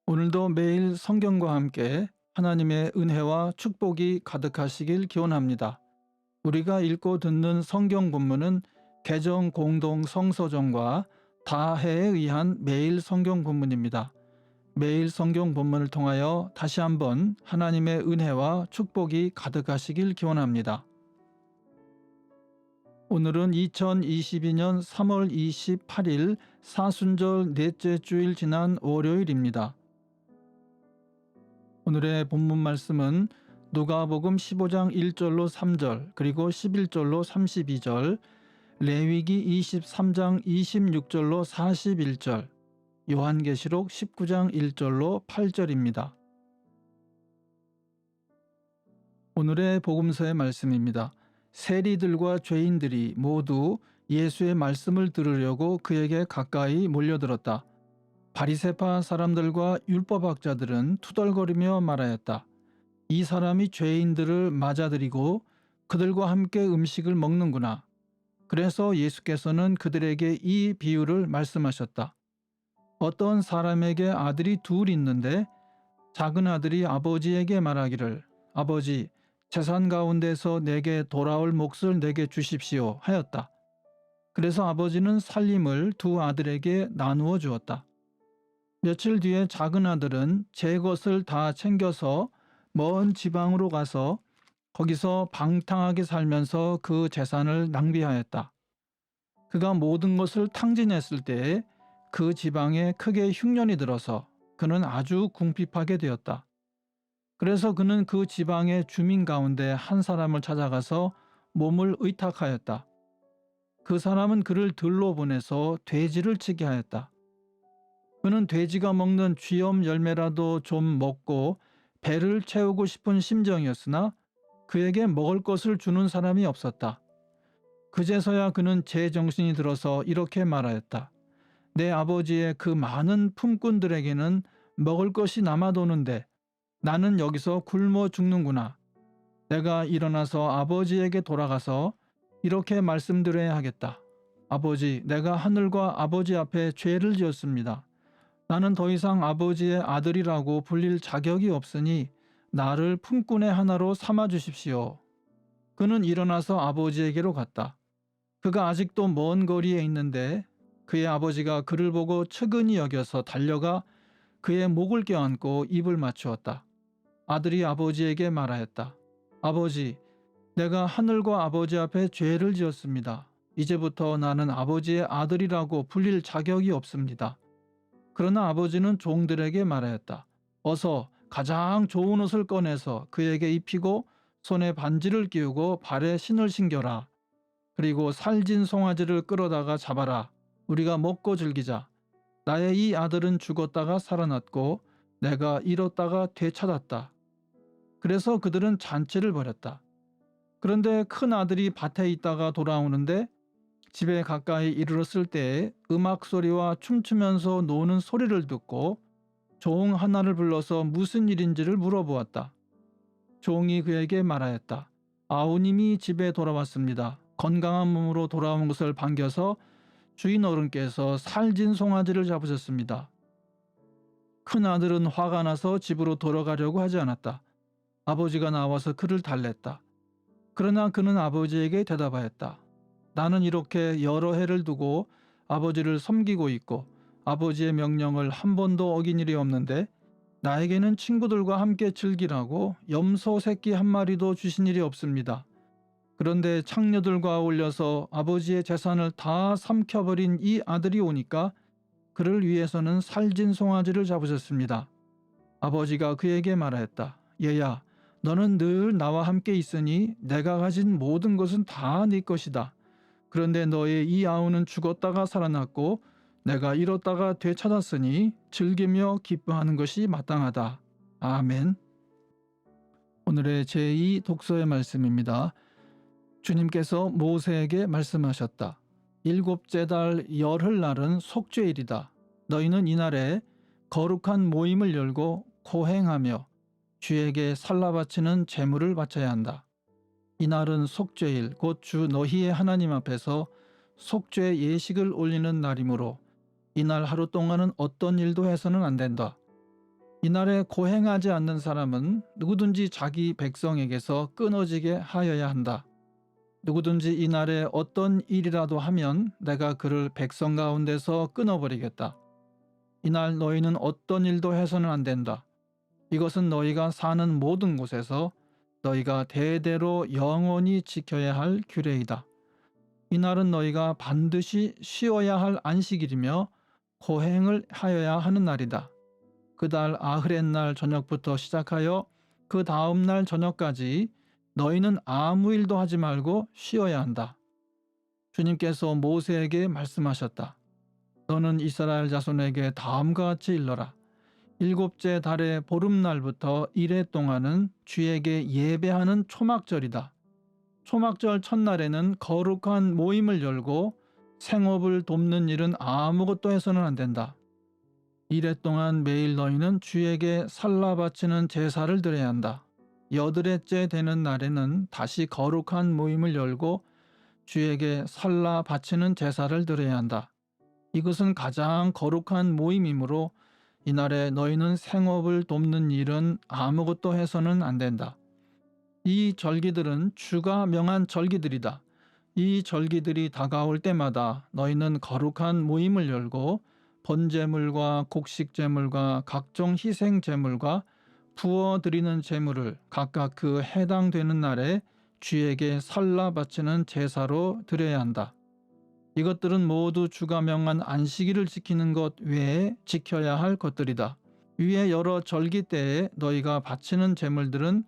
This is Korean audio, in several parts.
오늘도 매일 성경과 함께 하나님의 은혜와 축복이 가득하시길 기원합니다. 우리가 읽고 듣는 성경 본문은 개정 공동 성서정과 다해에 의한 매일 성경 본문입니다. 매일 성경 본문을 통하여 다시 한번 하나님의 은혜와 축복이 가득하시길 기원합니다. 오늘은 2022년 3월 28일 사순절 넷째 주일 지난 월요일입니다. 오늘의 본문 말씀은 누가복음 15장 1절로 3절 그리고 11절로 32절, 레위기 23장 26절로 41절, 요한계시록 19장 1절로 8절입니다. 오늘의 복음서의 말씀입니다. 세리들과 죄인들이 모두 예수의 말씀을 들으려고 그에게 가까이 몰려들었다. 바리새파 사람들과 율법학자들은 투덜거리며 말하였다. 이 사람이 죄인들을 맞아들이고 그들과 함께 음식을 먹는구나. 그래서 예수께서는 그들에게 이 비유를 말씀하셨다. 어떤 사람에게 아들이 둘 있는데 작은 아들이 아버지에게 말하기를, 아버지, 재산 가운데서 내게 돌아올 몫을 내게 주십시오 하였다. 그래서 아버지는 살림을 두 아들에게 나누어 주었다. 며칠 뒤에 작은 아들은 제 것을 다 챙겨서 먼 지방으로 가서 거기서 방탕하게 살면서 그 재산을 낭비하였다. 그가 모든 것을 탕진했을 때에 그 지방에 크게 흉년이 들어서 그는 아주 궁핍하게 되었다. 그래서 그는 그 지방의 주민 가운데 한 사람을 찾아가서 몸을 의탁하였다. 그 사람은 그를 들로 보내서 돼지를 치게 하였다. 그는 돼지가 먹는 쥐염 열매라도 좀 먹고 배를 채우고 싶은 심정이었으나 그에게 먹을 것을 주는 사람이 없었다. 그제서야 그는 제정신이 들어서 이렇게 말하였다. 내 아버지의 그 많은 품꾼들에게는 먹을 것이 남아도는데 나는 여기서 굶어 죽는구나. 내가 일어나서 아버지에게 돌아가서 이렇게 말씀드려야 하겠다. 아버지, 내가 하늘과 아버지 앞에 죄를 지었습니다. 나는 더 이상 아버지의 아들이라고 불릴 자격이 없으니 나를 품꾼의 하나로 삼아 주십시오. 그는 일어나서 아버지에게로 갔다. 그가 아직도 먼 거리에 있는데 그의 아버지가 그를 보고 측은히 여겨서 달려가 그의 목을 껴안고 입을 맞추었다. 아들이 아버지에게 말하였다. 아버지, 내가 하늘과 아버지 앞에 죄를 지었습니다. 이제부터 나는 아버지의 아들이라고 불릴 자격이 없습니다. 그러나 아버지는 종들에게 말하였다. 어서 가장 좋은 옷을 꺼내서 그에게 입히고 손에 반지를 끼우고 발에 신을 신겨라. 그리고 살진 송아지를 끌어다가 잡아라. 우리가 먹고 즐기자. 나의 이 아들은 죽었다가 살아났고 내가 잃었다가 되찾았다. 그래서 그들은 잔치를 벌였다. 그런데 큰 아들이 밭에 있다가 돌아오는데 집에 가까이 이르렀을 때에 음악 소리와 춤추면서 노는 소리를 듣고 종 하나를 불러서 무슨 일인지를 물어보았다. 종이 그에게 말하였다. 아우님이 집에 돌아왔습니다. 건강한 몸으로 돌아온 것을 반겨서 주인 어른께서 살진 송아지를 잡으셨습니다. 큰 아들은 화가 나서 집으로 돌아가려고 하지 않았다. 아버지가 나와서 그를 달랬다. 그러나 그는 아버지에게 대답하였다. 나는 이렇게 여러 해를 두고 아버지를 섬기고 있고 아버지의 명령을 한 번도 어긴 일이 없는데 나에게는 친구들과 함께 즐기라고 염소 새끼 한 마리도 주신 일이 없습니다. 그런데 창녀들과 어울려서 아버지의 재산을 다 삼켜버린 이 아들이 오니까 그를 위해서는 살진 송아지를 잡으셨습니다. 아버지가 그에게 말하였다. 얘야, 너는 늘 나와 함께 있으니 내가 가진 모든 것은 다 네 것이다. 그런데 너의 이 아우는 죽었다가 살아났고 내가 잃었다가 되찾았으니 즐기며 기뻐하는 것이 마땅하다. 아멘. 오늘의 제2 독서의 말씀입니다. 주님께서 모세에게 말씀하셨다. 일곱째 달 열흘날은 속죄일이다. 너희는 이날에 거룩한 모임을 열고 코행하며 주에게 살라 바치는 제물을 바쳐야 한다. 이날은 속죄일 곧 주 너희의 하나님 앞에서 속죄 예식을 올리는 날이므로 이날 하루 동안은 어떤 일도 해서는 안 된다. 이날에 고행하지 않는 사람은 누구든지 자기 백성에게서 끊어지게 하여야 한다. 누구든지 이날에 어떤 일이라도 하면 내가 그를 백성 가운데서 끊어버리겠다. 이날 너희는 어떤 일도 해서는 안 된다. 이것은 너희가 사는 모든 곳에서 너희가 대대로 영원히 지켜야 할 규례이다. 이날은 너희가 반드시 쉬어야 할 안식일이며 고행을 하여야 하는 날이다. 그달 아흐렛날 저녁부터 시작하여 그 다음 날 저녁까지 너희는 아무 일도 하지 말고 쉬어야 한다. 주님께서 모세에게 말씀하셨다. 너는 이스라엘 자손에게 다음과 같이 일러라. 일곱째 달의 보름날부터 이래 동안은 주에게 예배하는 초막절이다. 초막절 첫날에는 거룩한 모임을 열고 생업을 돕는 일은 아무것도 해서는 안 된다. 이래 동안 매일 너희는 주에게 살라 바치는 제사를 드려야 한다. 여드레째 되는 날에는 다시 거룩한 모임을 열고 주에게 살라 바치는 제사를 드려야 한다. 이것은 가장 거룩한 모임이므로 이날에 너희는 생업을 돕는 일은 아무것도 해서는 안 된다. 이 절기들은 주가 명한 절기들이다. 이 절기들이 다가올 때마다 너희는 거룩한 모임을 열고 번제물과 곡식제물과 각종 희생제물과 부어드리는 제물을 각각 그 해당되는 날에 주에게 살라 바치는 제사로 드려야 한다. 이것들은 모두 주가 명한 안식일을 지키는 것 외에 지켜야 할 것들이다. 위에 여러 절기 때에 너희가 바치는 제물들은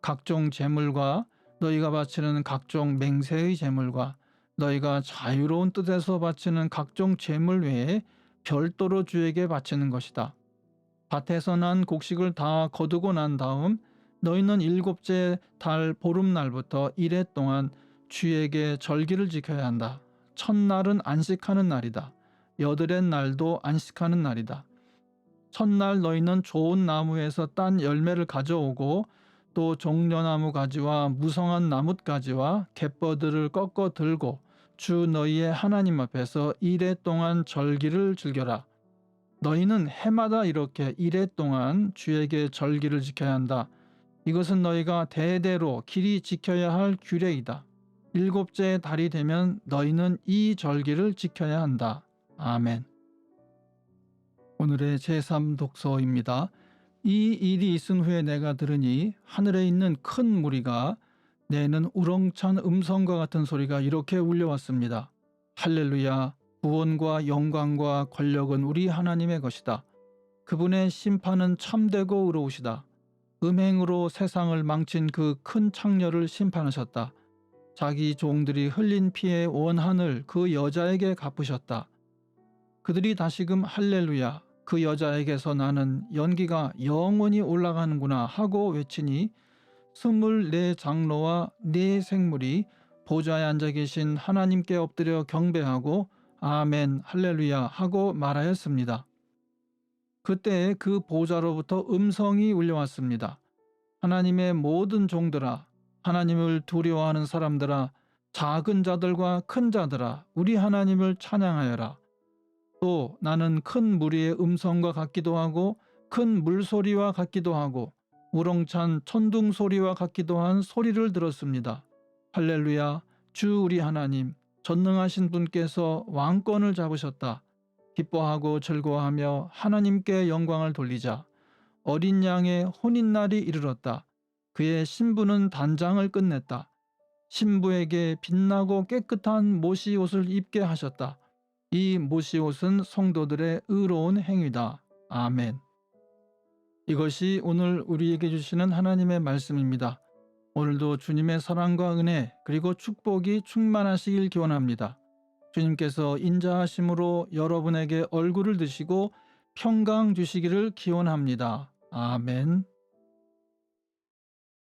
각종 제물과 너희가 바치는 각종 맹세의 제물과 너희가 자유로운 뜻에서 바치는 각종 제물 외에 별도로 주에게 바치는 것이다. 밭에서 난 곡식을 다 거두고 난 다음 너희는 일곱째 달 보름날부터 이래 동안 주에게 절기를 지켜야 한다. 첫날은 안식하는 날이다. 여드렛 날도 안식하는 날이다. 첫날 너희는 좋은 나무에서 딴 열매를 가져오고 또 종려나무 가지와 무성한 나뭇가지와 갯버들을 꺾어 들고 주 너희의 하나님 앞에서 이래 동안 절기를 즐겨라. 너희는 해마다 이렇게 이래 동안 주에게 절기를 지켜야 한다. 이것은 너희가 대대로 길이 지켜야 할 규례이다. 일곱째 달이 되면 너희는 이 절기를 지켜야 한다. 아멘. 오늘의 제3독서입니다. 이 일이 있은 후에 내가 들으니 하늘에 있는 큰 무리가 내는 우렁찬 음성과 같은 소리가 이렇게 울려왔습니다. 할렐루야! 구원과 영광과 권력은 우리 하나님의 것이다. 그분의 심판은 참되고 의로우시다. 음행으로 세상을 망친 그 큰 창녀를 심판하셨다. 자기 종들이 흘린 피의 원한을 그 여자에게 갚으셨다. 그들이 다시금 할렐루야, 그 여자에게서 나는 연기가 영원히 올라가는구나 하고 외치니 24 장로와 4 생물이 보좌에 앉아 계신 하나님께 엎드려 경배하고 아멘 할렐루야 하고 말하였습니다. 그때 그 보좌로부터 음성이 울려왔습니다. 하나님의 모든 종들아, 하나님을 두려워하는 사람들아, 작은 자들과 큰 자들아, 우리 하나님을 찬양하여라. 또 나는 큰 무리의 음성과 같기도 하고 큰 물소리와 같기도 하고 우렁찬 천둥 소리와 같기도 한 소리를 들었습니다. 할렐루야, 주 우리 하나님, 전능하신 분께서 왕권을 잡으셨다. 기뻐하고 즐거워하며 하나님께 영광을 돌리자. 어린 양의 혼인날이 이르렀다. 그의 신부는 단장을 끝냈다. 신부에게 빛나고 깨끗한 모시 옷을 입게 하셨다. 이 모시 옷은 성도들의 의로운 행위다. 아멘. 이것이 오늘 우리에게 주시는 하나님의 말씀입니다. 오늘도 주님의 사랑과 은혜 그리고 축복이 충만하시길 기원합니다. 주님께서 인자하심으로 여러분에게 얼굴을 드시고 평강 주시기를 기원합니다. 아멘.